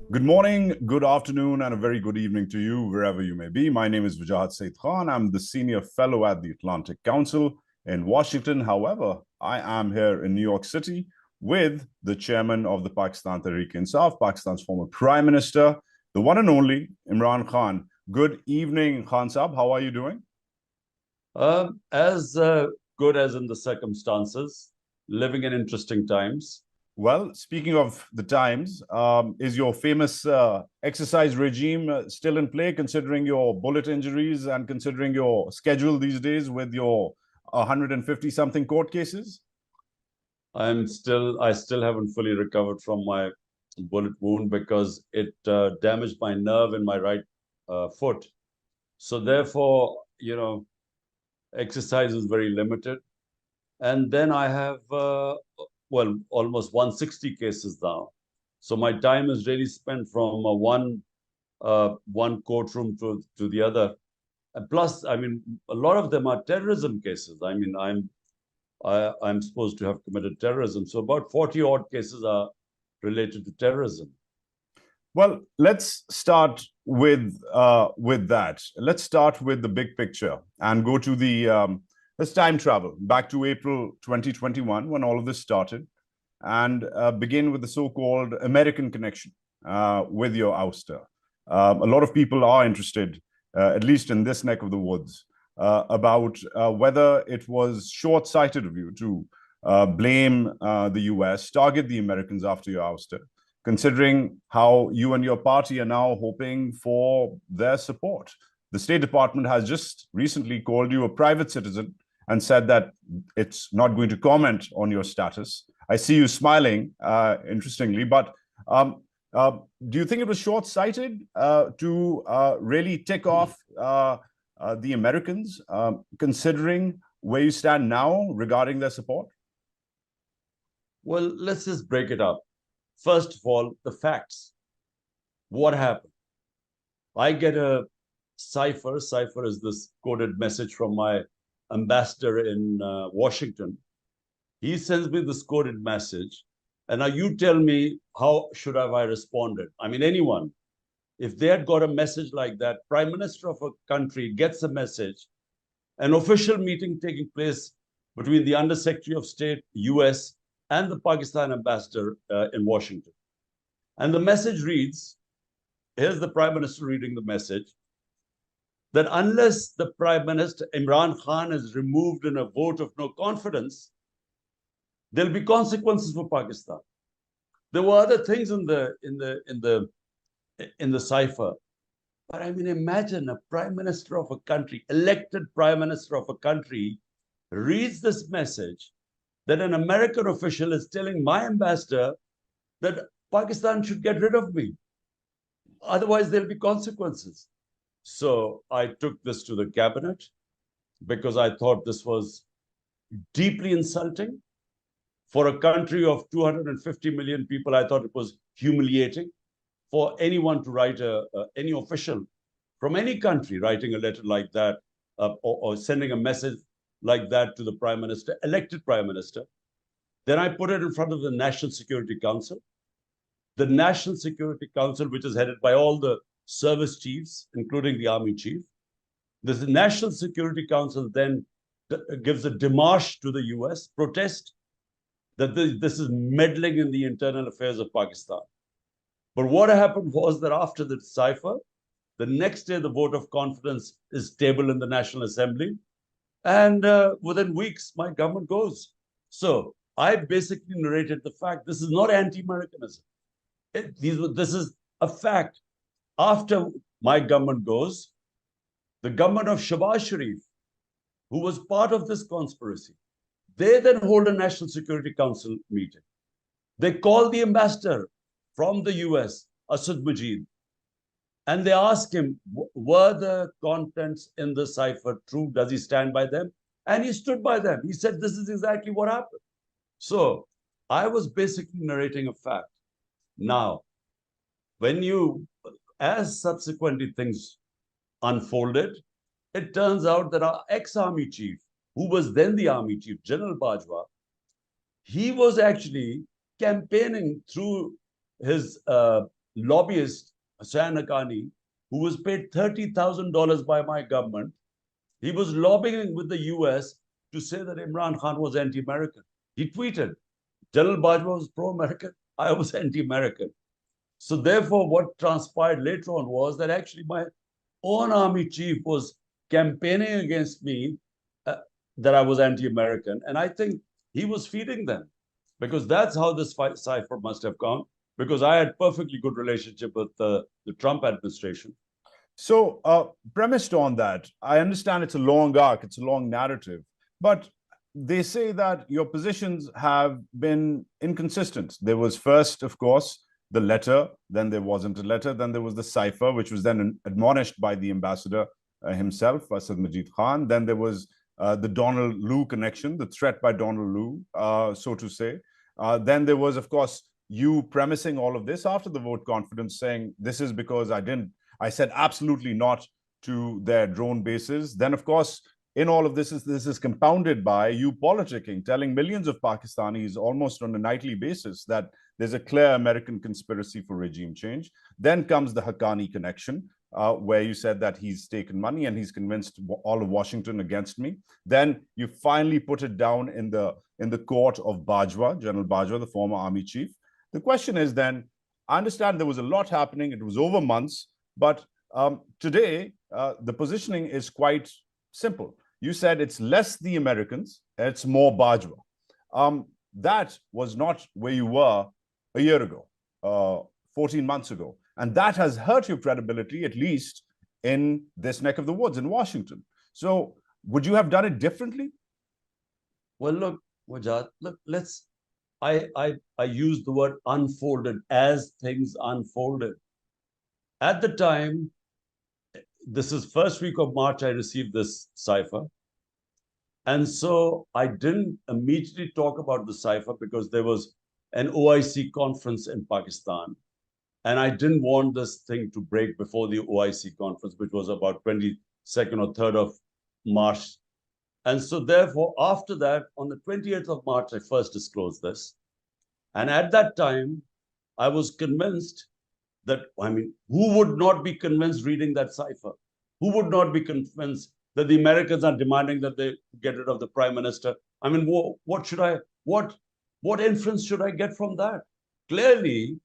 Good morning, good afternoon, and a very good evening to you, wherever you may be. My name is Wajahat Said Khan. I'm the Senior Fellow at the Atlantic Council in Washington. However, I am here in New York City with the chairman of the Pakistan Tehreek-e-Insaf, Pakistan's former Prime Minister, the one and only Imran Khan. Good evening, Khan Saab. How are you doing? As good as in the circumstances, living in interesting times. Well, speaking of the times, is your famous exercise regime still in play, considering your bullet injuries and considering your schedule these days with your 150 something court cases? I still haven't fully recovered from my bullet wound because it damaged my nerve in my right foot. So therefore, exercise is very limited. And then I have, almost 160 cases now. So my time is really spent from one courtroom to the other. And plus, I mean, a lot of them are terrorism cases. I mean, I'm supposed to have committed terrorism. So about 40 odd cases are related to terrorism. Well, let's start with that. Let's start with the big picture and go to the let's time travel back to April 2021 when all of this started, and begin with the so-called American connection with your ouster. A lot of people are interested, at least in this neck of the woods, about whether it was short-sighted of you to blame the US, target the Americans after your ouster, considering how you and your party are now hoping for their support. The State Department has just recently called you a private citizen and said that it's not going to comment on your status. I see you smiling, interestingly, but do you think it was short-sighted to really tick off the Americans, considering where you stand now regarding their support? Well, let's just break it up. First of all, the facts. What happened? I get a cipher. Cipher is this coded message from my ambassador in Washington. He sends me this coded message. And now you tell me, how should have I responded? I mean, anyone, if they had got a message like that, prime minister of a country gets a message, an official meeting taking place between the undersecretary of state, US, and the Pakistan ambassador in Washington. And the message reads, here's the prime minister reading the message, that unless the prime minister, Imran Khan, is removed in a vote of no confidence, there'll be consequences for Pakistan. There were other things in the cipher, but I mean, imagine a prime minister of a country, elected prime minister of a country, reads this message that an American official is telling my ambassador that Pakistan should get rid of me. Otherwise, there'll be consequences. So I took this to the cabinet because I thought this was deeply insulting. For a country of 250 million people, I thought it was humiliating for anyone to write, any official from any country writing a letter like that, or sending a message like that to the prime minister, elected prime minister. Then I put it in front of the National Security Council. The National Security Council, which is headed by all the service chiefs, including the army chief. This National Security Council then gives a démarche to the US, protest that this is meddling in the internal affairs of Pakistan. But what happened was that after the cipher, the next day the vote of confidence is tabled in the National Assembly, and within weeks my government goes. So I basically narrated the fact this is not anti-Americanism. This is a fact. After my government goes, the government of Shahbaz Sharif, who was part of this conspiracy, they then hold a National Security Council meeting. They call the ambassador from the US, Asad Majid, and they ask him, were the contents in the cipher true? Does he stand by them? And he stood by them. He said, this is exactly what happened. So I was basically narrating a fact. Now, as subsequently things unfolded, it turns out that our ex-army chief, who was then the army chief, General Bajwa, he was actually campaigning through his lobbyist, Hussain Haqqani, who was paid $30,000 by my government, he was lobbying with the US to say that Imran Khan was anti-American. He tweeted, General Bajwa was pro-American, I was anti-American. So therefore, what transpired later on was that actually my own army chief was campaigning against me, that I was anti-American. And I think he was feeding them, because that's how this cipher must have gone, because I had perfectly good relationship with the Trump administration. So, premised on that, I understand it's a long arc, it's a long narrative, but they say that your positions have been inconsistent. There was first, of course, the letter, then there wasn't a letter, then there was the cipher, which was then admonished by the ambassador himself, Asad Majid Khan. Then there was the Donald Lu connection, the threat by Donald Lu, so to say. Then there was, of course, you premising all of this after the vote confidence, saying this is because I said absolutely not to their drone bases. Then, of course, in all of this is compounded by you politicking, telling millions of Pakistanis almost on a nightly basis that there's a clear American conspiracy for regime change. Then comes the Haqqani connection, where you said that he's taken money and he's convinced all of Washington against me. Then you finally put it down in the court of Bajwa, General Bajwa, the former army chief. The question is then, I understand there was a lot happening. It was over months. But today, the positioning is quite simple. You said it's less the Americans, it's more Bajwa. That was not where you were a year ago, 14 months ago. And that has hurt your credibility, at least in this neck of the woods in Washington. So would you have done it differently? Well, look, Wajad, look, I use the word unfolded as things unfolded. At the time, this is first week of March, I received this cipher. And so I didn't immediately talk about the cipher because there was an OIC conference in Pakistan. And I didn't want this thing to break before the OIC conference, which was about 22nd or 3rd of March. And so therefore, after that, on the 28th of March, I first disclosed this. And at that time, I was convinced that, I mean, who would not be convinced reading that cipher? Who would not be convinced that the Americans are demanding that they get rid of the prime minister? I mean, what inference should I get from that? Clearly,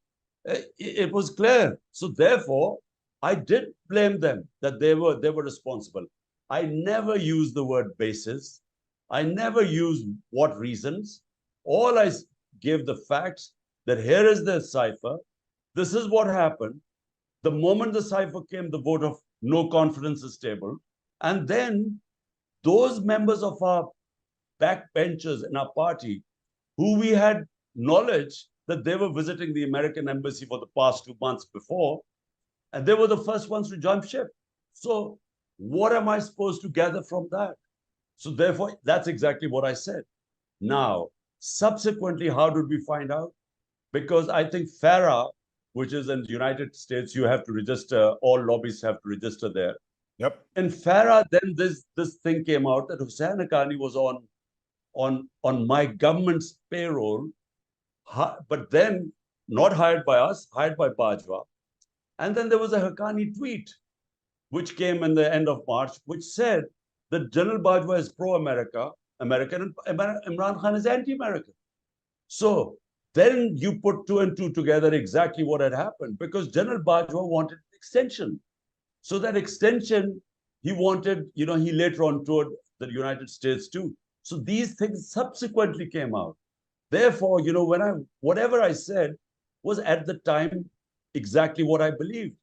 it was clear. So therefore, I did blame them that they were responsible. I never used the word basis. I never used what reasons. All I gave the facts that here is the cipher. This is what happened. The moment the cipher came, the vote of no confidence is tabled. And then those members of our backbenchers in our party, who we had knowledge that they were visiting the American embassy for the past 2 months before, and they were the first ones to jump ship. So what am I supposed to gather from that? So therefore, that's exactly what I said. Now, subsequently, how did we find out? Because I think FARA, which is in the United States, you have to register, all lobbyists have to register there. Yep. In FARA, then this thing came out that Hussain Haqqani was on my government's payroll, but then not hired by us, hired by Bajwa. And then there was a Haqqani tweet, which came in the end of March, which said that General Bajwa is pro-American, and Imran Khan is anti-American. So then you put 2 and 2 together exactly what had happened, because General Bajwa wanted an extension. So that extension, he wanted, he later on toured the United States too. So these things subsequently came out. Therefore, whatever I said was at the time exactly what I believed.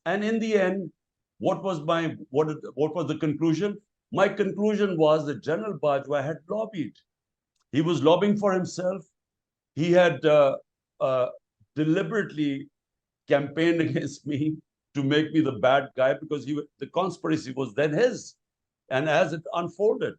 And in the end, what was the conclusion? My conclusion was that General Bajwa had lobbied. He was lobbying for himself. He had deliberately campaigned against me to make me the bad guy, because the conspiracy was then his. And as it unfolded.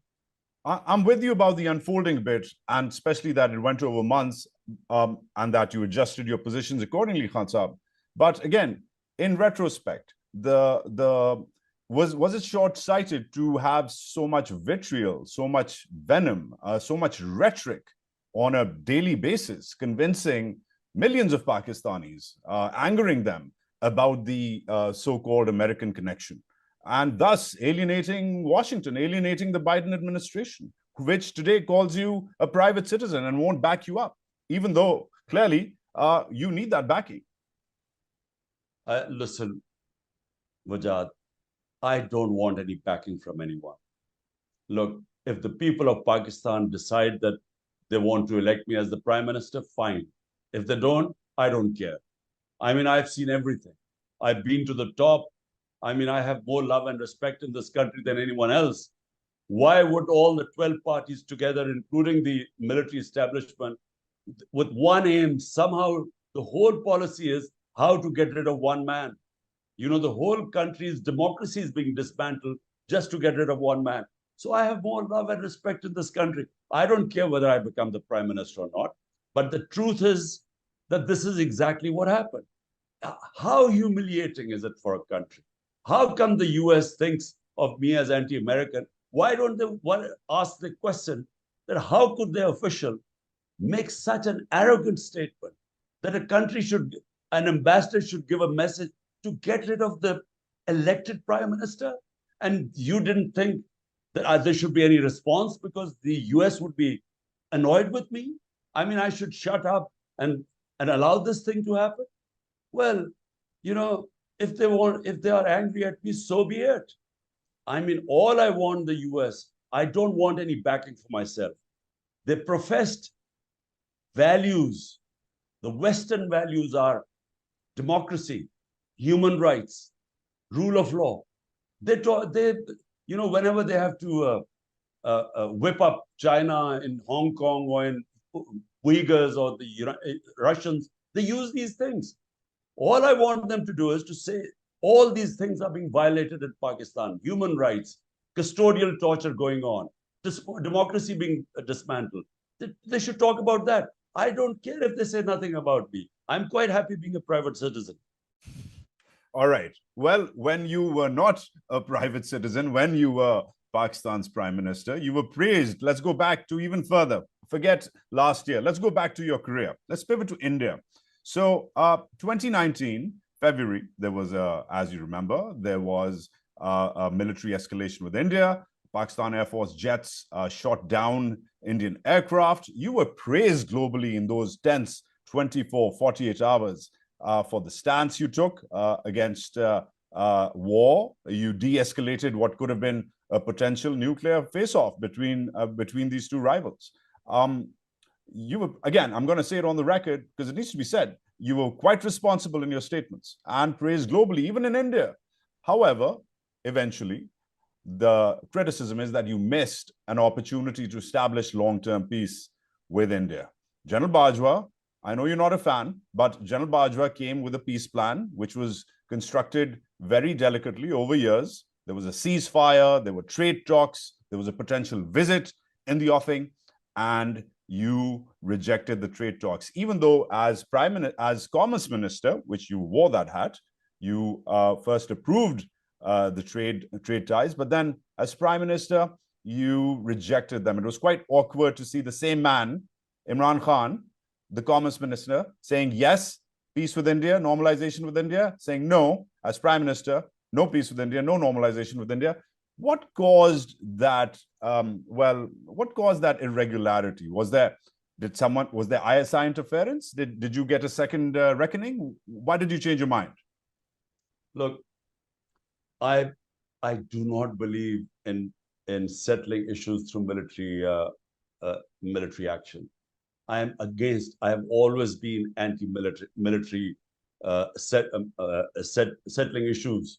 I'm with you about the unfolding bit, and especially that it went over months, and that you adjusted your positions accordingly, Khan Saab. But again, in retrospect, was it short-sighted to have so much vitriol, so much venom, so much rhetoric on a daily basis, convincing millions of Pakistanis, angering them about the so-called American connection, and thus alienating Washington, alienating the Biden administration, which today calls you a private citizen and won't back you up, even though clearly you need that backing. Listen, Wajad, I don't want any backing from anyone. Look, if the people of Pakistan decide that they want to elect me as the prime minister, fine. If they don't, I don't care. I mean, I've seen everything. I've been to the top. I mean, I have more love and respect in this country than anyone else. Why would all the 12 parties together, including the military establishment, with one aim, somehow the whole policy is how to get rid of one man? You know, the whole country's democracy is being dismantled just to get rid of one man. So I have more love and respect in this country. I don't care whether I become the prime minister or not. But the truth is that this is exactly what happened. How humiliating is it for a country? How come the US thinks of me as anti-American? Why don't they ask the question that how could their official make such an arrogant statement that a country should, an ambassador should give a message to get rid of the elected prime minister? And you didn't think that there should be any response because the US would be annoyed with me? I mean, I should shut up and allow this thing to happen? Well, you know, if they are angry at me, so be it. I mean, all I want the US, I don't want any backing for myself. They professed values. The Western values are democracy, human rights, rule of law. Whenever they have to whip up China in Hong Kong or in Uyghurs or the Russians, they use these things. All I want them to do is to say all these things are being violated in Pakistan: human rights, custodial torture going on, democracy being dismantled. They should talk about that. I don't care if they say nothing about me. I'm quite happy being a private citizen. All right. Well, when you were not a private citizen, when you were Pakistan's prime minister, you were praised. Let's go back to even further. Forget last year. Let's go back to your career. Let's pivot to India. So 2019, February, there was, as you remember, there was a military escalation with India. Pakistan Air Force jets shot down Indian aircraft. You were praised globally in those tense 24, 48 hours for the stance you took against war. You de-escalated what could have been a potential nuclear face-off between these two rivals. You were, again, I'm going to say it on the record because it needs to be said, you were quite responsible in your statements and praised globally, even in India. However, eventually, the criticism is that you missed an opportunity to establish long-term peace with India. General Bajwa, I know you're not a fan, but General Bajwa came with a peace plan, which was constructed very delicately over years. There was a ceasefire, there were trade talks, there was a potential visit in the offing, and you rejected the trade talks. Even though as Commerce Minister, which you wore that hat, you first approved the trade ties, but then as Prime Minister, you rejected them. It was quite awkward to see the same man, Imran Khan, the Commerce Minister, saying yes, peace with India, normalization with India, saying no, as Prime Minister, no peace with India, no normalization with India. What caused that? What caused that irregularity? Was there ISI interference? Did you get a second reckoning? Why did you change your mind? Look, I do not believe in settling issues through military action. I am against. I have always been anti-military settling issues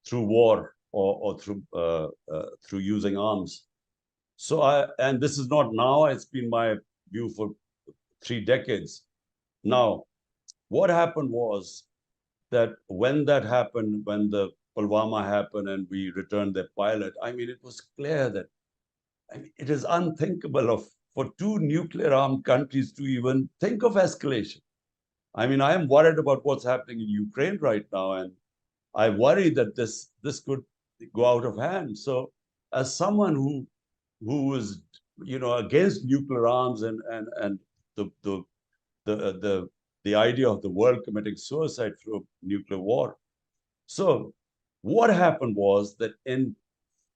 through war or through using arms. So and this is not now. It's been my view for 3 decades. Now, what happened was that when that happened, when the Pulwama happened and we returned the pilot, I mean, it was clear that it is unthinkable for two nuclear-armed countries to even think of escalation. I mean, I am worried about what's happening in Ukraine right now, and I worry that this could go out of hand. So, as someone who is against nuclear arms and the the idea of the world committing suicide through a nuclear war. So what happened was that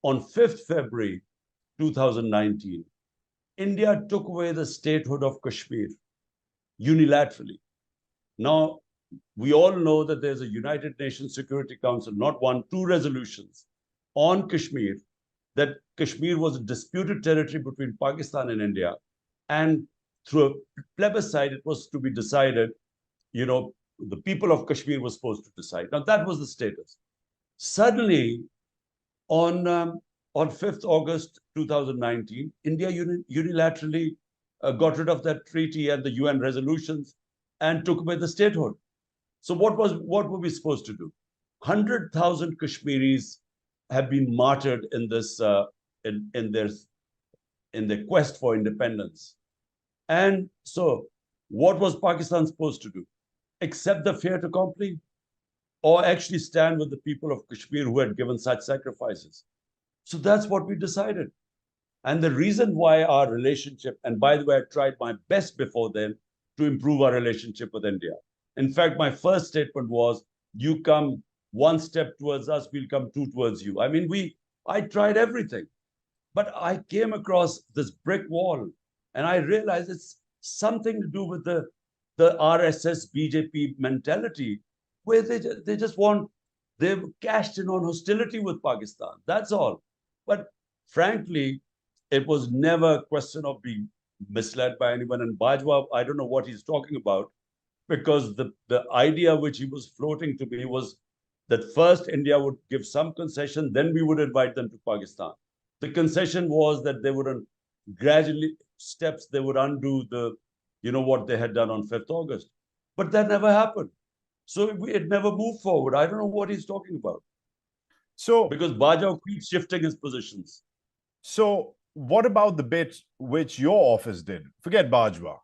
on 5th February 2019, India took away the statehood of Kashmir unilaterally. Now, we all know that there's a United Nations Security Council, not one, two resolutions on Kashmir, that Kashmir was a disputed territory between Pakistan and India. And through a plebiscite, it was to be decided, the people of Kashmir were supposed to decide. Now, that was the status. Suddenly, on 5th August 2019, India unilaterally got rid of that treaty and the UN resolutions and took away the statehood. So what were we supposed to do? 100,000 Kashmiris have been martyred in this in their quest for independence. And so what was Pakistan supposed to do? Accept the fait accompli, or actually stand with the people of Kashmir who had given such sacrifices? So that's what we decided. And the reason why our relationship, and by the way, I tried my best before then to improve our relationship with India. In fact, my first statement was, you come one step towards us, we'll come two towards you. I mean, I tried everything, but I came across this brick wall, and I realized it's something to do with the RSS BJP mentality, where they just want, they've cashed in on hostility with Pakistan. That's all. But frankly, it was never a question of being misled by anyone. And Bajwa, I don't know what he's talking about, because the idea which he was floating to me was that first India would give some concession, then we would invite them to Pakistan. The concession was that they would gradually steps, they would undo what they had done on 5th August. But that never happened. So it never moved forward. I don't know what he's talking about. So, because Bajwa keeps shifting his positions. So what about the bit which your office did? Forget Bajwa.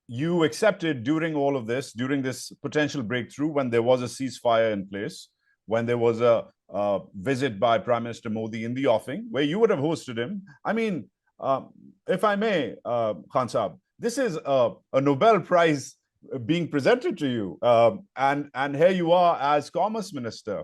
You accepted during all of this, during this potential breakthrough, when there was a ceasefire in place, when there was a visit by Prime Minister Modi in the offing, where you would have hosted him. I mean, if I may, Khan Saab, this is a Nobel Prize being presented to you. And here you are as Commerce Minister.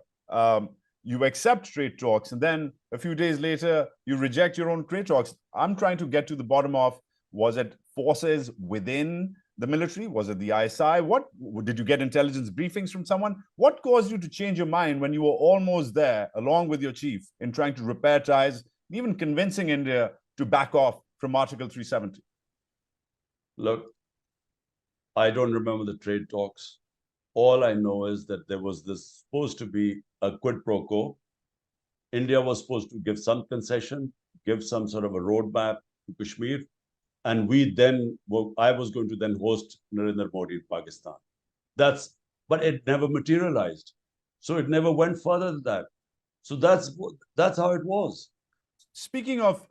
You accept trade talks, and then a few days later, you reject your own trade talks. I'm trying to get to the bottom of, was it forces within the military? Was it the ISI? What did you get intelligence briefings from someone? What caused you to change your mind when you were almost there, along with your chief, in trying to repair ties, even convincing India to back off from Article 370? Look, I don't remember the trade talks. All I know is that there was this supposed to be a quid pro quo. India was supposed to give some concession, give some sort of a roadmap to Kashmir. And I was going to then host Narendra Modi in Pakistan. But it never materialized. So it never went further than that. So that's how it was. Speaking of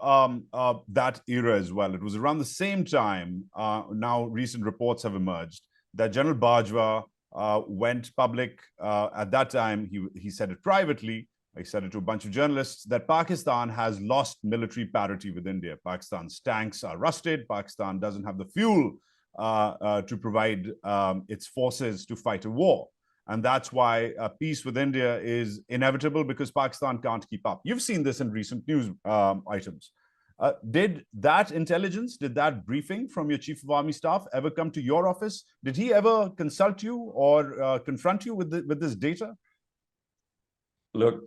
that era as well, it was around the same time, now recent reports have emerged, that General Bajwa went public. At that time, he said it privately, he said it to a bunch of journalists, that Pakistan has lost military parity with India. Pakistan's tanks are rusted. Pakistan doesn't have the fuel to provide its forces to fight a war. And that's why peace with India is inevitable, because Pakistan can't keep up. You've seen this in recent news items. Did that intelligence, did that briefing from your Chief of Army Staff ever come to your office? Did he ever consult you or confront you with this data? Look,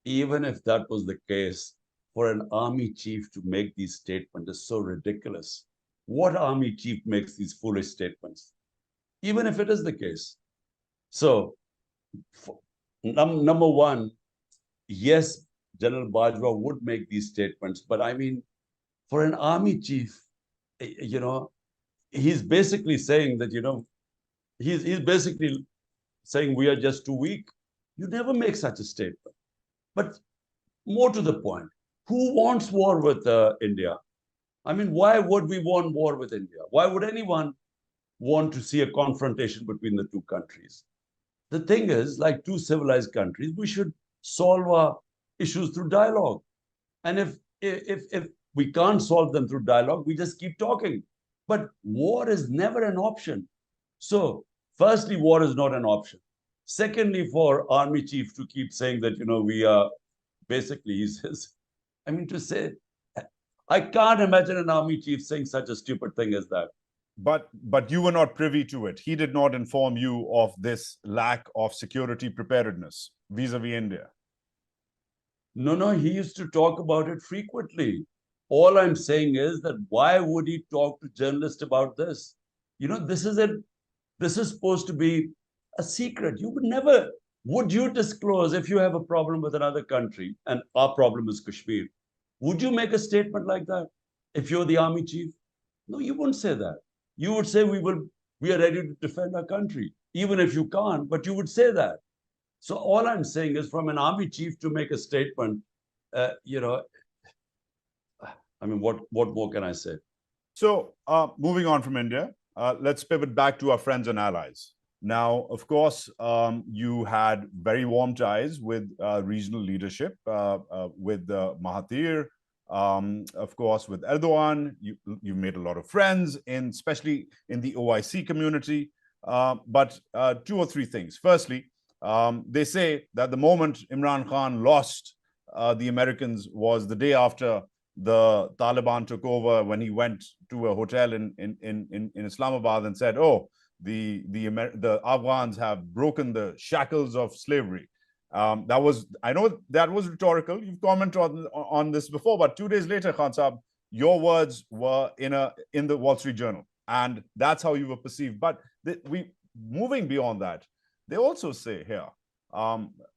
even if that was the case, for an army chief to make these statements is so ridiculous. What army chief makes these foolish statements? Even if it is the case. So, number one, yes, General Bajwa would make these statements, but I mean, for an army chief, he's basically saying that, he's basically saying we are just too weak. You never make such a statement. But more to the point, who wants war with India? I mean, why would we want war with India? Why would anyone want to see a confrontation between the two countries? The thing is, like two civilized countries, we should solve our issues through dialogue. And if we can't solve them through dialogue, we just keep talking. But war is never an option. So, firstly, war is not an option. Secondly, for army chief to keep saying that, we are basically, he says, I mean, to say, I can't imagine an army chief saying such a stupid thing as that. But you were not privy to it. He did not inform you of this lack of security preparedness vis-a-vis India. No, he used to talk about it frequently. All I'm saying is that why would he talk to journalists about this? This is supposed to be a secret. You would never, would you disclose if you have a problem with another country and our problem is Kashmir? Would you make a statement like that if you're the army chief? No, you wouldn't say that. You would say we are ready to defend our country, even if you can't, but you would say that. So all I'm saying is from an army chief to make a statement, I mean, what more can I say? So moving on from India, let's pivot back to our friends and allies. Now, of course, you had very warm ties with regional leadership, with Mahathir, of course, with Erdogan. You made a lot of friends, especially in the OIC community. But two or three things. Firstly, they say that the moment Imran Khan lost the Americans was the day after the Taliban took over, when he went to a hotel in Islamabad and said, "Oh, the Afghans have broken the shackles of slavery." I know that was rhetorical. You've commented on this before, but 2 days later, Khan Saab, your words were in the Wall Street Journal, and that's how you were perceived. But moving beyond that, they also say here,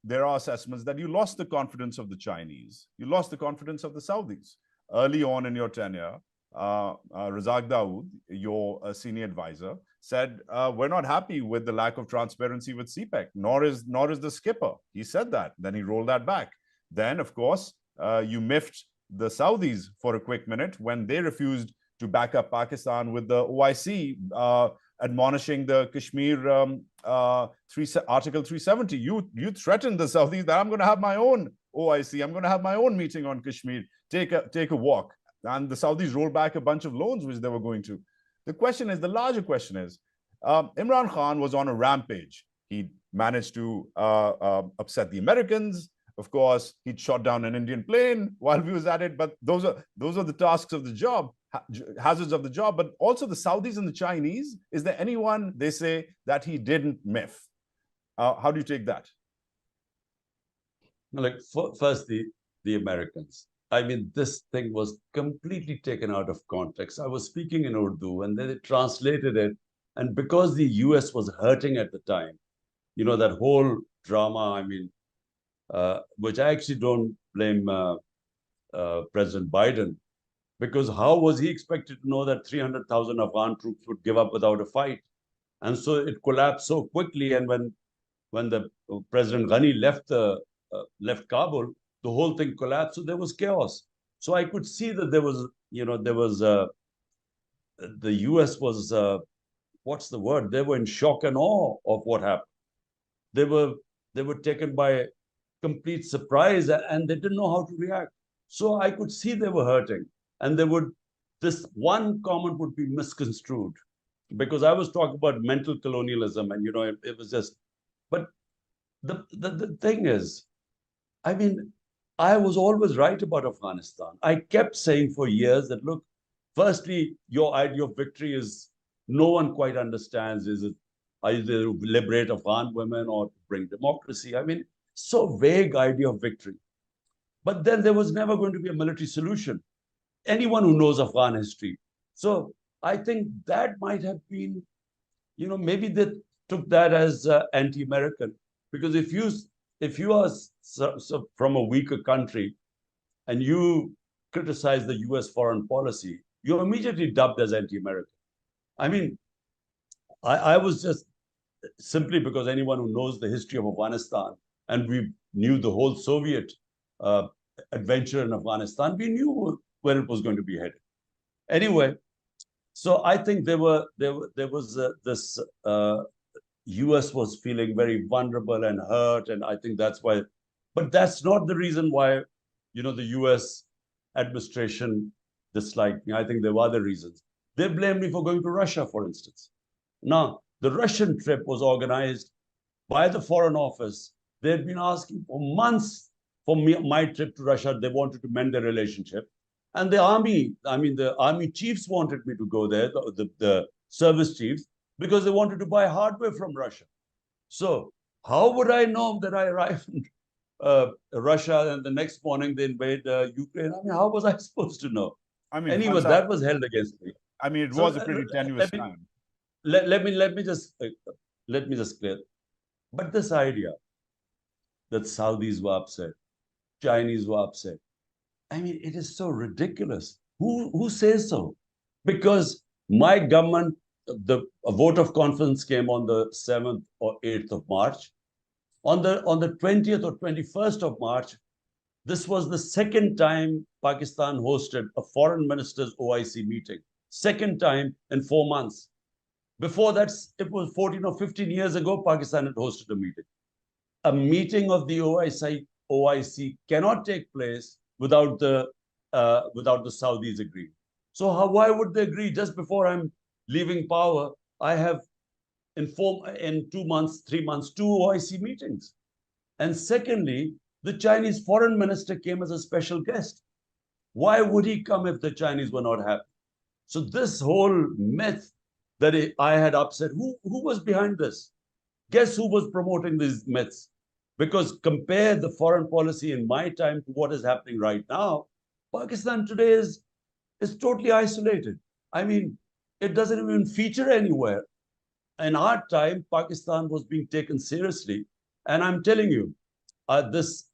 there are assessments that you lost the confidence of the Chinese, you lost the confidence of the Saudis. Early on in your tenure, Razak Dawood, your senior advisor, said, we're not happy with the lack of transparency with CPEC, nor is the skipper. He said that. Then he rolled that back. Then, of course, you miffed the Saudis for a quick minute when they refused to back up Pakistan with the OIC, admonishing the Kashmir Article 370. You threatened the Saudis that I'm going to have my own OIC. I'm going to have my own meeting on Kashmir. Take a walk. And the Saudis rolled back a bunch of loans which they were going to. The larger question is, Imran Khan was on a rampage. He managed to upset the Americans. Of course, he'd shot down an Indian plane while we was at it. But those are the tasks of the job, hazards of the job. But also the Saudis and the Chinese. Is there anyone, they say, that he didn't miff? How do you take that? Like, first, the Americans. I mean, this thing was completely taken out of context. I was speaking in Urdu and then they translated it. And because the US was hurting at the time, that whole drama, I mean, which I actually don't blame President Biden, because how was he expected to know that 300,000 Afghan troops would give up without a fight? And so it collapsed so quickly. And when the President Ghani left Kabul, the whole thing collapsed. So there was chaos. So I could see that there was the US was, what's the word? They were in shock and awe of what happened. They were taken by complete surprise and they didn't know how to react. So I could see they were hurting, and this one comment would be misconstrued because I was talking about mental colonialism, and it was just. But the thing is, I mean, I was always right about Afghanistan. I kept saying for years that, look, firstly, your idea of victory is no one quite understands. Is it either to liberate Afghan women or to bring democracy? I mean, so vague idea of victory. But then there was never going to be a military solution. Anyone who knows Afghan history. So I think that might have been, maybe they took that as anti-American. Because if you are from a weaker country and you criticize the US foreign policy, you're immediately dubbed as anti-American. I mean, I was just simply because anyone who knows the history of Afghanistan, and we knew the whole Soviet adventure in Afghanistan, we knew where it was going to be headed. Anyway, so I think there was this US was feeling very vulnerable and hurt, and I think that's why. But that's not the reason why, the US administration disliked me. I think there were other reasons. They blamed me for going to Russia, for instance. Now, The Russian trip was organized by the Foreign Office. They had been asking for months for my trip to Russia. They wanted to mend their relationship. And the army, the army chiefs wanted me to go there, the service chiefs, because they wanted to buy hardware from Russia. So how would I know that I arrived in Russia and the next morning they invade Ukraine? I mean, how was I supposed to know? I mean, Anyway, Khan that was held against me. I mean, it So was a pretty tenuous let me time. let me just clear. But this idea that Saudis were upset, Chinese were upset, I mean, it is so ridiculous. Who says so? Because my government, a vote of confidence came on the 7th or 8th of March. On the 20th or 21st of March, this was the second time Pakistan hosted a foreign ministers OIC meeting. Second time in 4 months. Before that, it was 14 or 15 years ago, Pakistan had hosted a meeting. A meeting of the OIC cannot take place without the Saudis agreeing. So why would they agree? Just before I'm leaving power, I have informed in 2 months, 3 months, 2 OIC meetings. And secondly, the Chinese foreign minister came as a special guest. Why would he come if the Chinese were not happy? So this whole myth that I had upset, who was behind this? Guess who was promoting these myths? Because compare the foreign policy in my time to what is happening right now, Pakistan today is totally isolated. I mean, it doesn't even feature anywhere. In our time, Pakistan was being taken seriously. And I'm telling you, this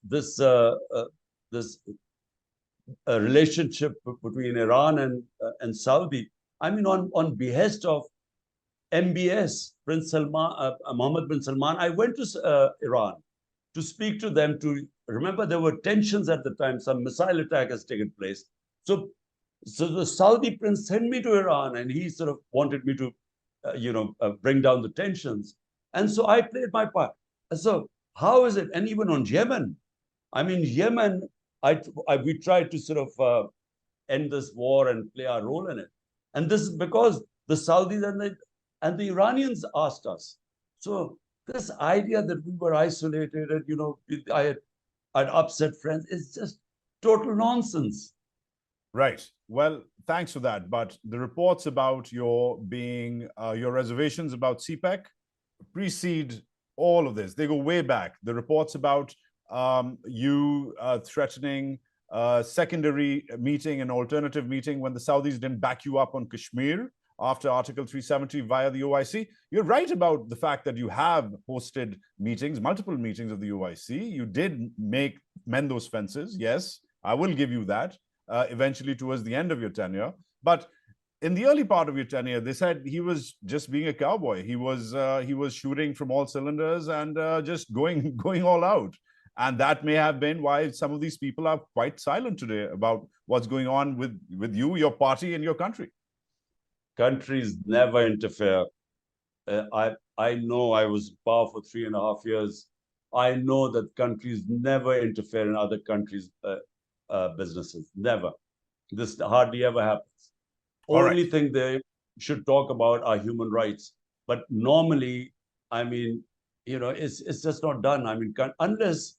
relationship between Iran and Saudi, I mean, on behest of MBS, Prince Salman, Mohammed bin Salman, I went to Iran to speak to them. To remember, there were tensions at the time. Some missile attack has taken place. So the Saudi prince sent me to Iran, and he sort of wanted me to, bring down the tensions. And so I played my part. So how is it? And even on Yemen, I mean, Yemen, we tried to sort of end this war and play our role in it. And this is because the Saudis and the Iranians asked us. So this idea that we were isolated and, I'd upset friends is just total nonsense. Right. Well, thanks for that. But the reports about your reservations about CPEC precede all of this. They go way back. The reports about you threatening a secondary meeting, an alternative meeting when the Saudis didn't back you up on Kashmir after Article 370 via the OIC. You're right about the fact that you have hosted meetings, multiple meetings of the OIC. You did mend those fences. Yes, I will give you that. Eventually towards the end of your tenure. But in the early part of your tenure, they said he was just being a cowboy. He was shooting from all cylinders and just going all out. And that may have been why some of these people are quite silent today about what's going on with you, your party, and your country. Countries never interfere. I know I was in power for 3.5 years. I know that countries never interfere in other countries' businesses. Never. This hardly ever happens. Only thing they should talk about are human rights. But normally, I mean, it's just not done. I mean, unless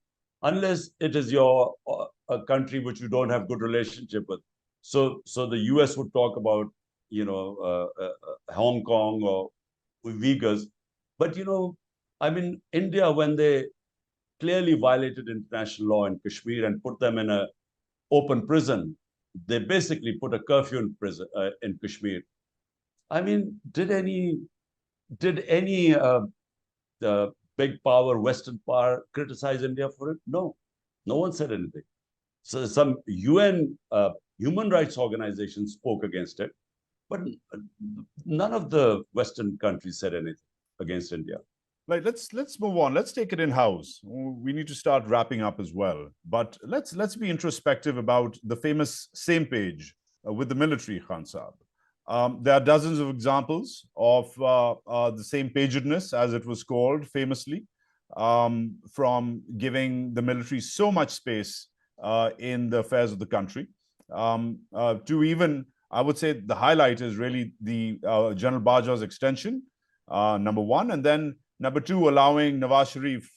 it is a country which you don't have good relationship with. So the US would talk about, Hong Kong or Uyghurs. But, I mean, India, when they clearly violated international law in Kashmir and put them in a open prison, they basically put a curfew in prison in Kashmir. I mean, did any the big power, Western power, criticize India for it? No one said anything. So some UN human rights organizations spoke against it, but none of the Western countries said anything against India. Right, let's move on. Let's take it in house. We need to start wrapping up as well. But let's be introspective about the famous same page with the military, Khan Saab. There are dozens of examples of the same pagedness, as it was called famously, from giving the military so much space in the affairs of the country, to even, I would say, the highlight is really the General Bajwa's extension. number one, and then number two, allowing Nawaz Sharif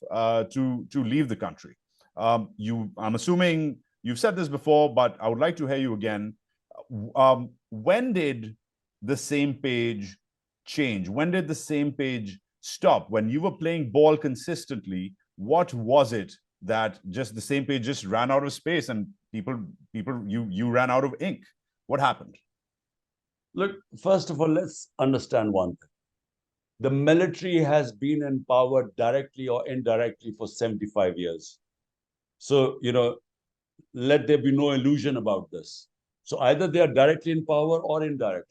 to leave the country. I'm assuming you've said this before, but I would like to hear you again. When did the same page change? When did the same page stop? When you were playing ball consistently, what was it that just the same page just ran out of space and you ran out of ink? What happened? Look, first of all, let's understand one thing. The military has been in power directly or indirectly for 75 years. So, let there be no illusion about this. So either they are directly in power or indirectly.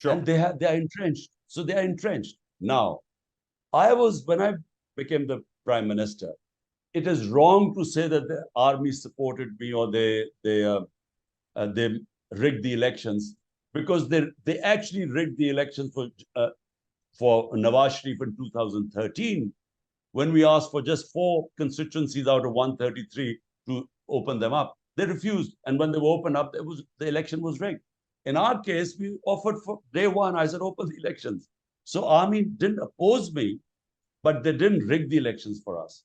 Sure. And they are entrenched. So they are entrenched. Now, when I became the prime minister, it is wrong to say that the army supported me or they rigged the elections, because they actually rigged the elections for Nawaz Sharif in 2013, when we asked for just 4 constituencies out of 133 to open them up. They refused, and when they were opened up, the election was rigged. In our case, we offered for day one. I said, open the elections. So army didn't oppose me, but they didn't rig the elections for us.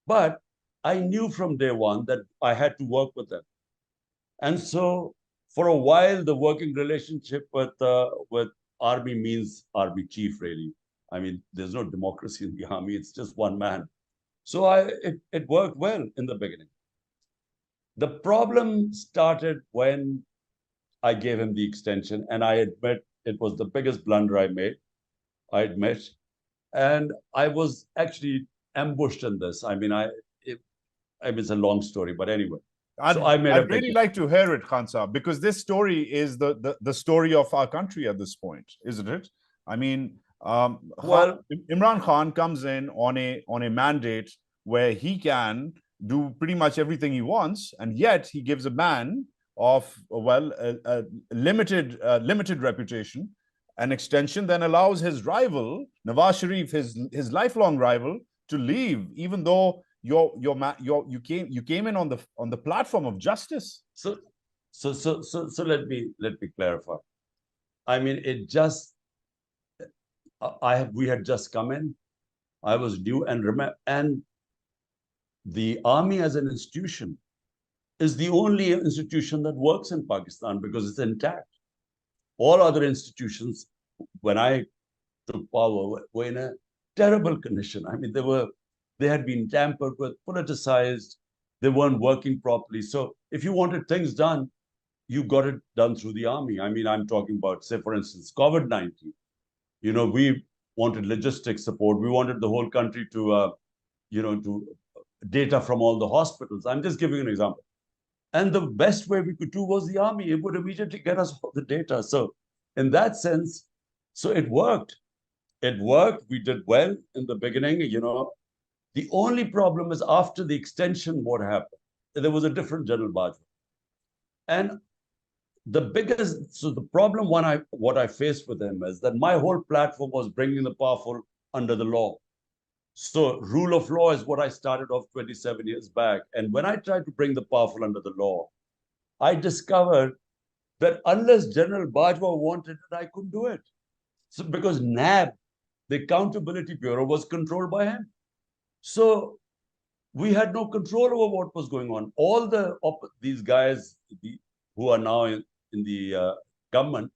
But I knew from day one that I had to work with them. And so for a while, the working relationship with army means army chief, really. I mean, there's no democracy in the army. It's just one man. So it worked well in the beginning. The problem started when I gave him the extension, and I admit it was the biggest blunder I made. I admit. And I was actually ambushed in this. I mean, it's a long story, but anyway. I'd really like to hear it, Khan Saab, because this story is the story of our country at this point, isn't it? I mean, Imran Khan comes in on a mandate where he can do pretty much everything he wants, and yet he gives a man of a limited reputation an extension, then allows his rival Nawaz Sharif, his lifelong rival, to leave, even though you came in on the platform of justice. So let me clarify. I mean, we had just come in. I was new, and the army as an institution is the only institution that works in Pakistan because it's intact. All other institutions, when I took power, were in a terrible condition. I mean, they had been tampered with, politicized, they weren't working properly. So if you wanted things done, you got it done through the army. I mean, I'm talking about, say, for instance, COVID-19. We wanted logistics support. We wanted the whole country to data from all the hospitals. I'm just giving an example. And the best way we could do was the army. It would immediately get us all the data. So in that sense, so it worked. It worked. We did well in the beginning. The only problem is after the extension, what happened? There was a different General Bajwa. And the problem what I faced with him is that my whole platform was bringing the powerful under the law. So rule of law is what I started off 27 years back. And when I tried to bring the powerful under the law, I discovered that unless General Bajwa wanted it, I couldn't do it. So because NAB, the Accountability Bureau, was controlled by him. So we had no control over what was going on. All these guys who are now in the government,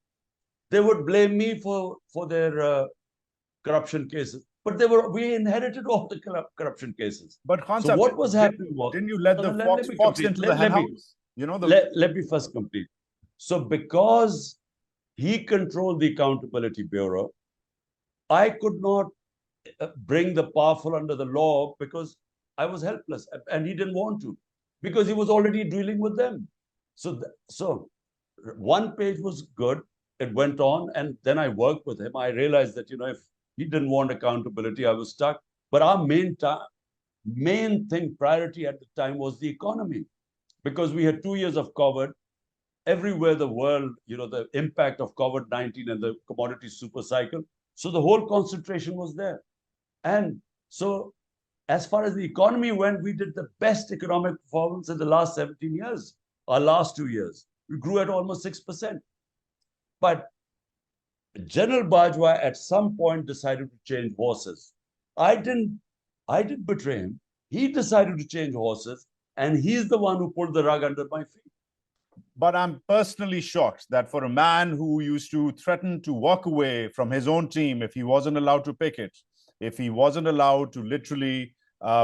they would blame me for their corruption cases. But we inherited all the corruption cases. But Khan so what was happening was, didn't you let the fox into the hen house? Let me first complete. So because he controlled the Accountability Bureau, I could not bring the powerful under the law because I was helpless, and he didn't want to, because he was already dealing with them. So one page was good. It went on, and then I worked with him. I realized that if he didn't want accountability, I was stuck. But our main priority at the time was the economy, because we had 2 years of COVID. Everywhere the world, the impact of COVID-19 and the commodity super cycle. So the whole concentration was there. And so as far as the economy went, we did the best economic performance in the last 17 years. Our last 2 years, we grew at almost 6%. But General Bajwa at some point decided to change horses. I didn't, I didn't betray him. He decided to change horses, and he's the one who pulled the rug under my feet. But I'm personally shocked that for a man who used to threaten to walk away from his own team if he wasn't allowed to pick it, if he wasn't allowed to literally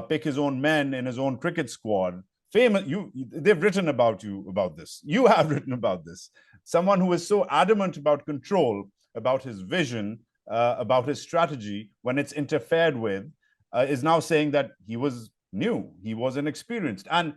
pick his own men in his own cricket squad, they've written about you about this. You have written about this. Someone who is so adamant about control, about his vision, about his strategy, when it's interfered with, is now saying that he was new, he was inexperienced. And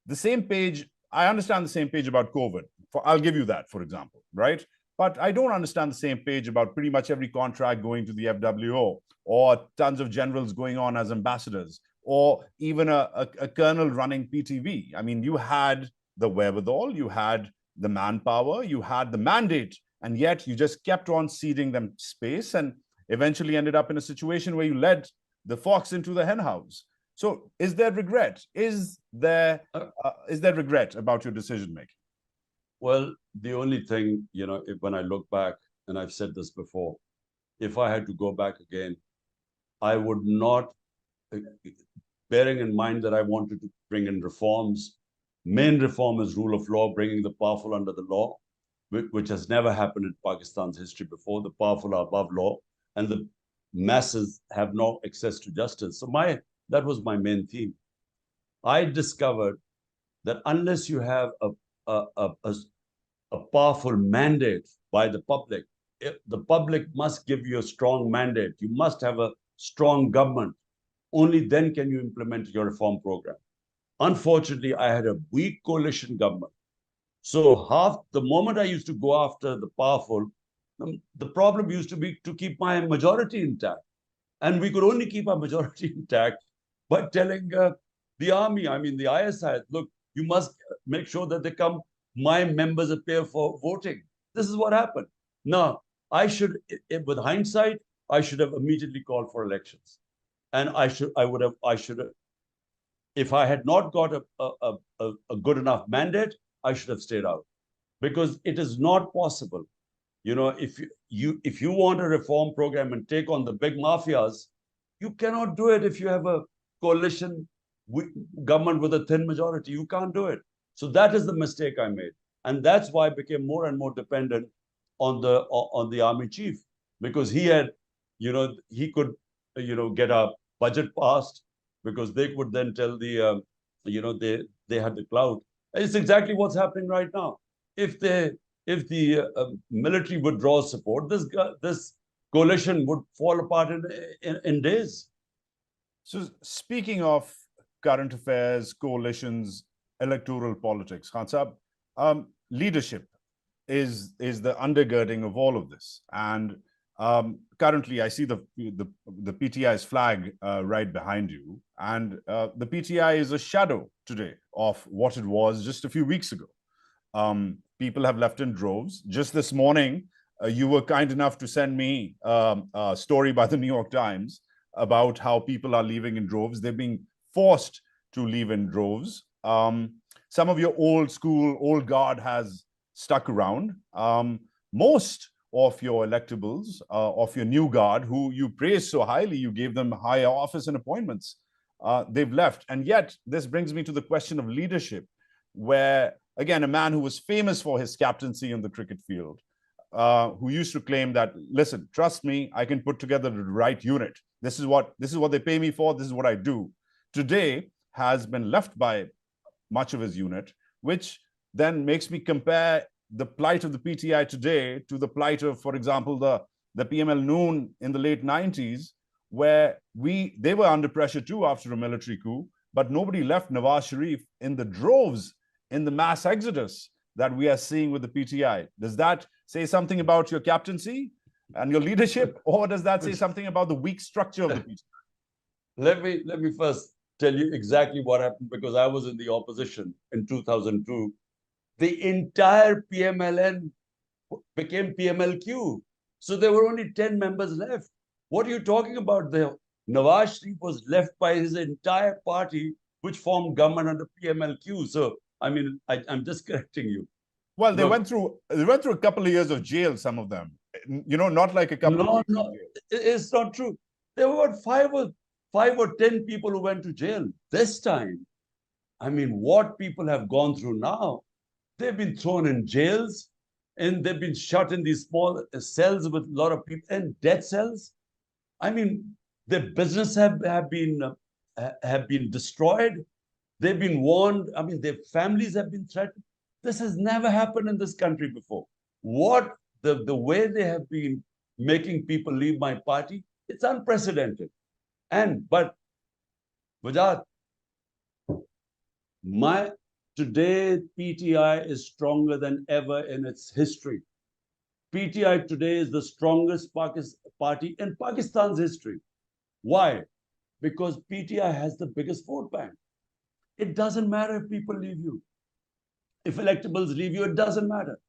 the same page, I understand the same page about COVID. I'll give you that, for example, right? But I don't understand the same page about pretty much every contract going to the FWO, or tons of generals going on as ambassadors, or even a colonel running PTV. I mean, you had the wherewithal, you had the manpower, you had the mandate, and yet you just kept on ceding them space and eventually ended up in a situation where you led the fox into the henhouse. So is there regret? Is there regret about your decision making? Well, the only thing, when I look back, and I've said this before, if I had to go back again, I would not, bearing in mind that I wanted to bring in reforms. Main reform is rule of law, bringing the powerful under the law, which has never happened in Pakistan's history before. The powerful are above law, and the masses have no access to justice. So that was my main theme. I discovered that unless you have a powerful mandate by the public must give you a strong mandate. You must have a strong government. Only then can you implement your reform program. Unfortunately, I had a weak coalition government. So the moment I used to go after the powerful, the problem used to be to keep my majority intact. And we could only keep our majority intact by telling the army, I mean the ISI, look, you must make sure that my members appear for voting. This is what happened. Now, with hindsight, I should have immediately called for elections. And I should have, if I had not got a good enough mandate, I should have stayed out. Because it is not possible. If you want a reform program and take on the big mafias, you cannot do it if you have a coalition government with a thin majority. You can't do it. So that is the mistake I made. And that's why I became more and more dependent on the army chief, because he could, get a budget passed, because they could then tell they had the clout. And it's exactly what's happening right now. If the military withdraws support, this coalition would fall apart in days. So speaking of current affairs, coalitions, electoral politics, Khan Saab, leadership is the undergirding of all of this. And currently, I see the PTI's flag right behind you, and the PTI is a shadow today of what it was just a few weeks ago. People have left in droves. Just this morning, you were kind enough to send me a story by the New York Times about how people are leaving in droves. They're being forced to leave in droves. Some of your old school, old guard has stuck around. Most of your electables, of your new guard, who you praised so highly, you gave them higher office and appointments, they've left. And yet, this brings me to the question of leadership, where, again, a man who was famous for his captaincy in the cricket field, who used to claim that, listen, trust me, I can put together the right unit. This is what they pay me for. This is what I do. Today has been left by much of his unit, which then makes me compare the plight of the PTI today to the plight of, for example, the PML Noon in the late 90s, where they were under pressure too after a military coup, but nobody left Nawaz Sharif in the droves in the mass exodus that we are seeing with the PTI. Does that say something about your captaincy and your leadership, or does that say something about the weak structure of the PTI? Let me first tell you exactly what happened, because I was in the opposition in 2002. The entire PMLN became PMLQ. So there were only 10 members left. What are you talking about? Nawaz Sharif was left by his entire party, which formed government under PMLQ. So, I mean, I'm just correcting you. Well, they went through a couple of years of jail, some of them, Not like a couple of No, weeks no, ago. it's not true. There were about five or 10 people who went to jail. This time, I mean, what people have gone through now, they've been thrown in jails and they've been shut in these small cells with a lot of people and death cells. I mean, their business have been destroyed. They've been warned. I mean, their families have been threatened. This has never happened in this country before. What the way they have been making people leave my party, it's unprecedented. But Vajat, my today PTI is stronger than ever in its history. PTI today is the strongest party in Pakistan's history. Why? Because PTI has the biggest vote bank. It doesn't matter if people leave you. If electables leave you, it doesn't matter.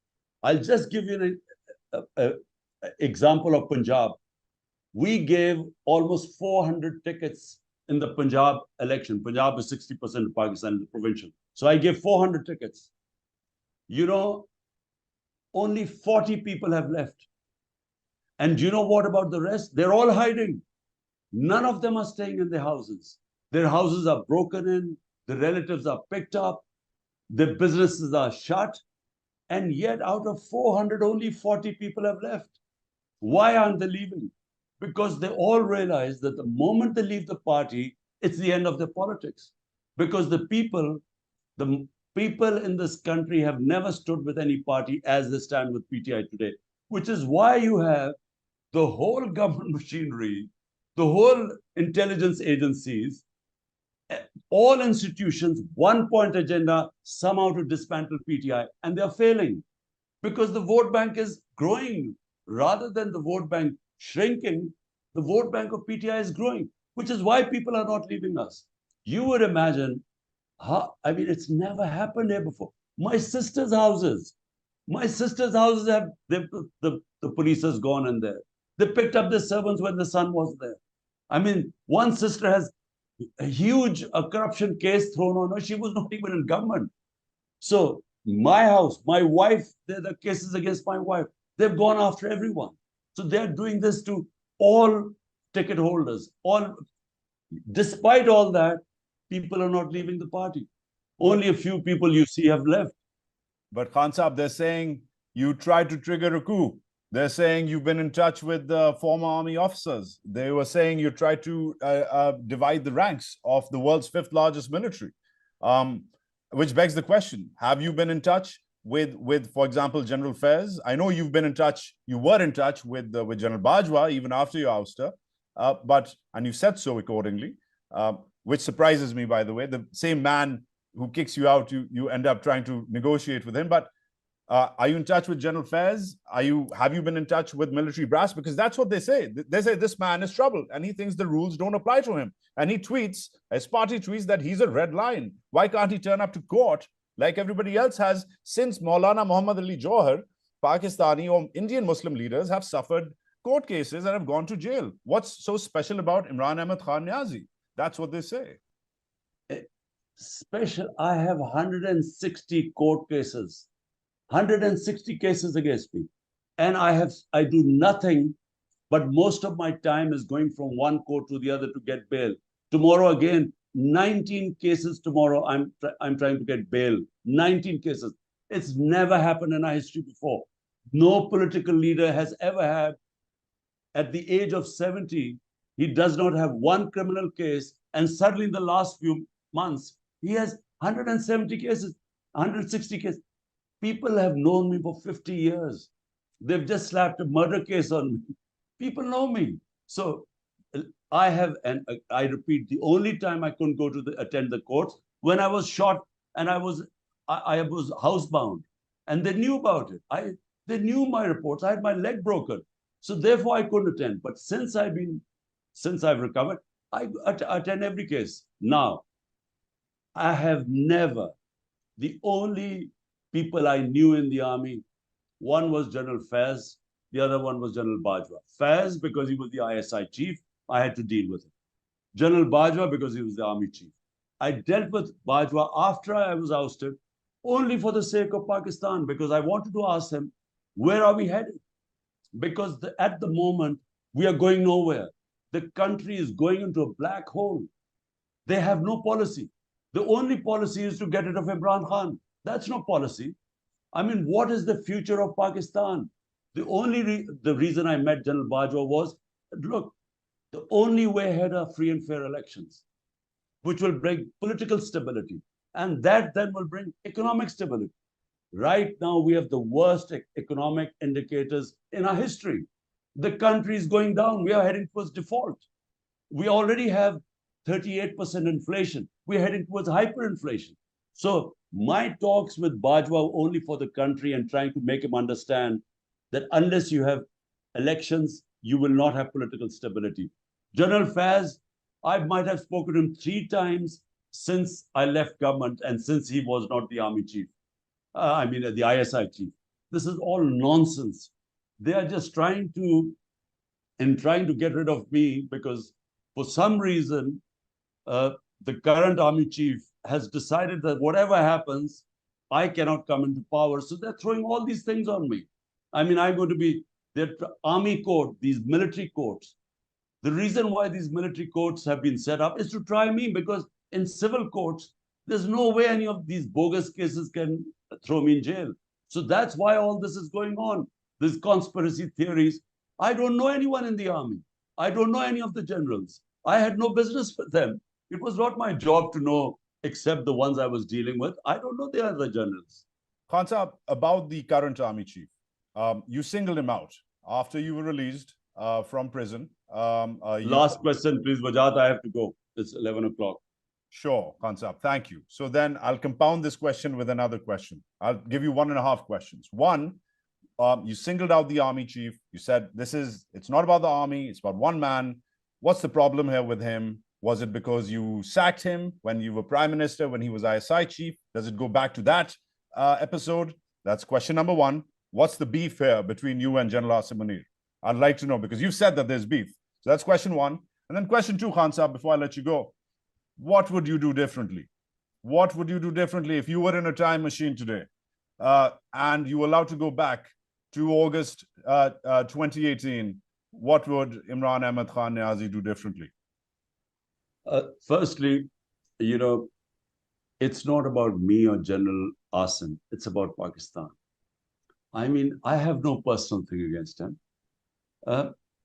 I'll just give you an example of Punjab. We gave almost 400 tickets in the Punjab election. Punjab is 60% of Pakistan, the provincial. So I gave 400 tickets. You know, only 40 people have left. And you know what about the rest? They're all hiding. None of them are staying in their houses. Their houses are broken in, the relatives are picked up, their businesses are shut. And yet, out of 400, only 40 people have left. Why aren't they leaving? Because they all realize that the moment they leave the party, it's the end of their politics. Because the people in this country have never stood with any party as they stand with PTI today, which is why you have the whole government machinery, the whole intelligence agencies, all institutions, one point agenda, somehow to dismantle PTI, and they're failing because the vote bank is growing rather than the vote bank shrinking. The vote bank of PTI is growing, which is why people are not leaving us. You would imagine how, I mean, it's never happened here before. My sister's houses have the police has gone in there. They picked up the servants when the son was there. I mean, one sister has a huge corruption case thrown on her. She was not even in government. So my house, my wife, the cases against my wife, they've gone after everyone. So they're doing this to all ticket holders. Despite all that, people are not leaving the party. Only a few people you see have left. But Khan Saab, they're saying you tried to trigger a coup. They're saying you've been in touch with the former army officers. They were saying you tried to divide the ranks of the world's fifth largest military, which begs the question: have you been in touch with, for example, General Faiz? I know you've been in touch. You were in touch with General Bajwa even after your ouster, and you said so accordingly, which surprises me, by the way. The same man who kicks you out, you end up trying to negotiate with him, but. Are you in touch with General Faiz? Have you been in touch with military brass? Because that's what they say. They say this man is troubled and he thinks the rules don't apply to him. And he tweets, his party tweets that he's a red line. Why can't he turn up to court like everybody else has since Maulana Muhammad Ali Johar, Pakistani or Indian Muslim leaders have suffered court cases and have gone to jail? What's so special about Imran Ahmad Khan Niazi? That's what they say. Special, I have 160 court cases. 160 cases against me. And I do nothing, but most of my time is going from one court to the other to get bail. Tomorrow again, 19 cases tomorrow, I'm trying to get bail. 19 cases. It's never happened in our history before. No political leader has ever had, at the age of 70, he does not have one criminal case. And suddenly in the last few months, he has 170 cases, 160 cases. People have known me for 50 years. They've just slapped a murder case on me. People know me. So I have, and I repeat, the only time I couldn't go to attend the courts when I was shot and I was housebound, and they knew about it. They knew my reports. I had my leg broken, so therefore I couldn't attend. But since I've recovered, I attend every case. Now, I have never. The only people I knew in the army, one was General Faiz, the other one was General Bajwa. Faiz, because he was the ISI chief, I had to deal with him. General Bajwa, because he was the army chief. I dealt with Bajwa after I was ousted, only for the sake of Pakistan, because I wanted to ask him, where are we headed? because at the moment, we are going nowhere. The country is going into a black hole. They have no policy. The only policy is to get rid of Imran Khan. That's no policy. I mean, what is the future of Pakistan? The reason I met General Bajwa was, look, the only way ahead are free and fair elections, which will bring political stability. And that then will bring economic stability. Right now, we have the worst economic indicators in our history. The country is going down. We are heading towards default. We already have 38% inflation. We're heading towards hyperinflation. So my talks with Bajwa were only for the country and trying to make him understand that unless you have elections, you will not have political stability. General Faz, I might have spoken to him 3 times since I left government and since he was not the army chief. The ISI chief. This is all nonsense. They are just trying to get rid of me because for some reason, the current army chief has decided that whatever happens, I cannot come into power. So they're throwing all these things on me. I mean, I'm going to be their army court, these military courts. The reason why these military courts have been set up is to try me, because in civil courts, there's no way any of these bogus cases can throw me in jail. So that's why all this is going on. These conspiracy theories. I don't know anyone in the army. I don't know any of the generals. I had no business with them. It was not my job to know, except the ones I was dealing with. I don't know the other generals. Khan Saab, about the current army chief, you singled him out after you were released from prison. Last question, please, Wajat. I have to go. It's 11 o'clock. Sure, Khan Saab, thank you. So then I'll compound this question with another question. I'll give you 1.5 questions. One, you singled out the army chief. You said it's not about the army, it's about one man. What's the problem here with him? Was it because you sacked him when you were prime minister, when he was ISI chief? Does it go back to that episode? That's question number one. What's the beef here between you and General Asim Munir? I'd like to know, because you said that there's beef. So that's question one. And then question two, Khan Saab, before I let you go. What would you do differently? What would you do differently if you were in a time machine today and you were allowed to go back to August 2018? What would Imran Ahmad Khan Niazi do differently? Firstly, it's not about me or General Asim. It's about Pakistan. I mean, I have no personal thing against him.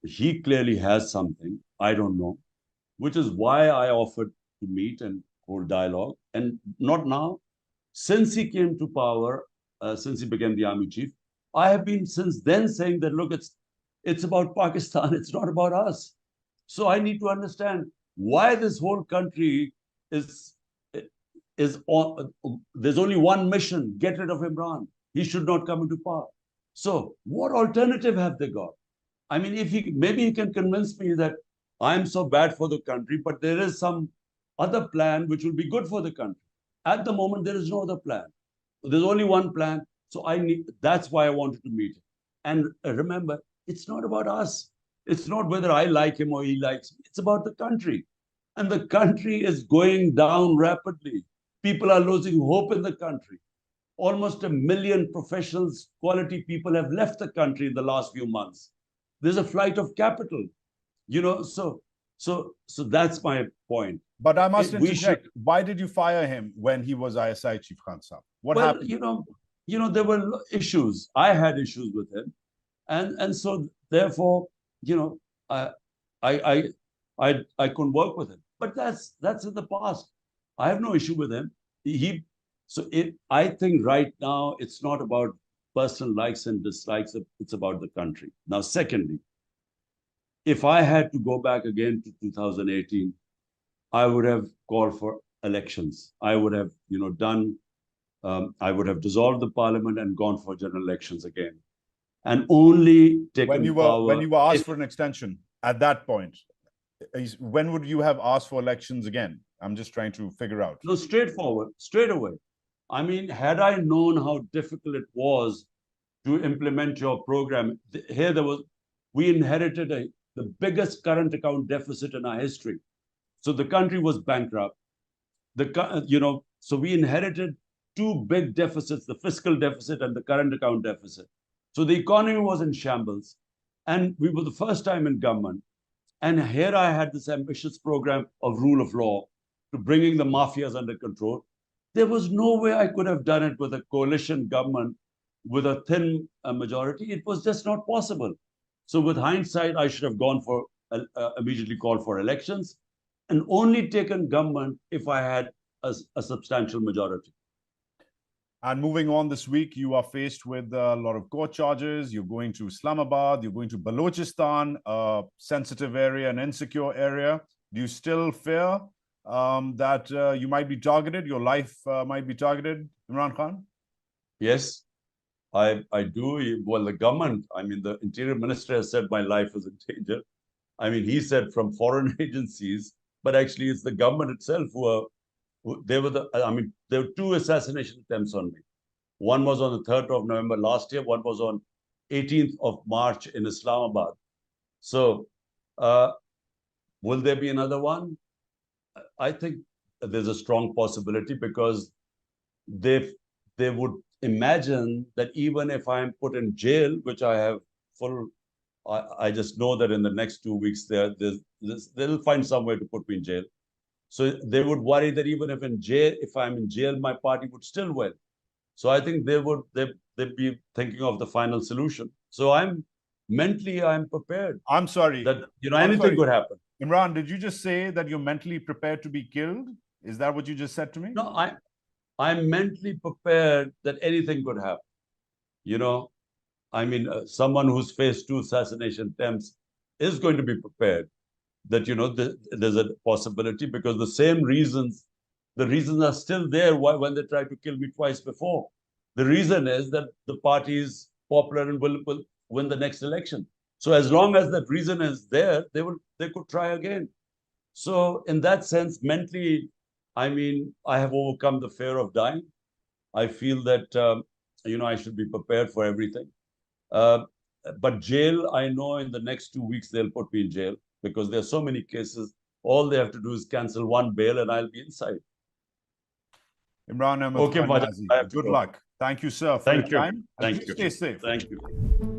He clearly has something. I don't know, which is why I offered to meet and hold dialogue. And not now. Since he came to power, since he became the army chief, I have been since then saying that, look, it's about Pakistan. It's not about us. So I need to understand why this whole country is on. There's only one mission: get rid of Imran. He should not come into power. So what alternative have they got? I mean, maybe he can convince me that I'm so bad for the country, but there is some other plan which will be good for the country. At the moment, there is no other plan. There's only one plan. So that's why I wanted to meet him. And remember, it's not about us. It's not whether I like him or he likes me. It's about the country. And the country is going down rapidly. People are losing hope in the country. Almost 1 million professionals, quality people have left the country in the last few months. There's a flight of capital, so that's my point. But I must interject. Why did you fire him when he was ISI chief, Khan Saab? What happened? There were issues. I had issues with him, and so therefore, I couldn't work with him. But that's in the past. I have no issue with him. I think right now it's not about personal likes and dislikes. It's about the country. Now, secondly, if I had to go back again to 2018, I would have called for elections. I would have, I would have dissolved the parliament and gone for general elections again, and only taken power. When you were asked for an extension at that point, when would you have asked for elections again? I'm just trying to figure out. No, straightforward, straight away. I mean, had I known how difficult it was to implement your program, we inherited the biggest current account deficit in our history. So the country was bankrupt. So we inherited 2 big deficits, the fiscal deficit and the current account deficit. So the economy was in shambles. And we were the first time in government. And here I had this ambitious program of rule of law to bringing the mafias under control. There was no way I could have done it with a coalition government with a thin majority. It was just not possible. So with hindsight, I should have gone for immediately called for elections and only taken government if I had a substantial majority. And moving on this week, you are faced with a lot of court charges. You're going to Islamabad, you're going to Balochistan, a sensitive area, an insecure area. Do you still fear that you might be targeted, your life might be targeted, Imran Khan? Yes, I do. Well, the government, I mean, the interior minister has said my life is in danger. I mean, he said from foreign agencies, but actually it's the government itself there were two assassination attempts on me. One was on the 3rd of November last year. One was on 18th of March in Islamabad. So will there be another one? I think there's a strong possibility because they would imagine that even if I'm put in jail, which I have I just know that in the next 2 weeks they'll find some way to put me in jail. So they would worry that even if I'm in jail, my party would still win. So I think they'd be thinking of the final solution. So I'm prepared. I'm sorry. That anything could happen. Imran, did you just say that you're mentally prepared to be killed? Is that what you just said to me? No, I'm mentally prepared that anything could happen. I mean, someone who's faced 2 assassination attempts is going to be prepared that there's a possibility because the reasons are still there when they tried to kill me twice before. The reason is that the party is popular and will win the next election. So as long as that reason is there, they could try again. So in that sense, mentally, I mean, I have overcome the fear of dying. I feel that I should be prepared for everything. But jail, I know in the next 2 weeks they'll put me in jail because there are so many cases. All they have to do is cancel one bail and I'll be inside. Imran Ahmed, okay, good luck. Thank you, sir, for your time. Thank you. Stay safe. Thank you.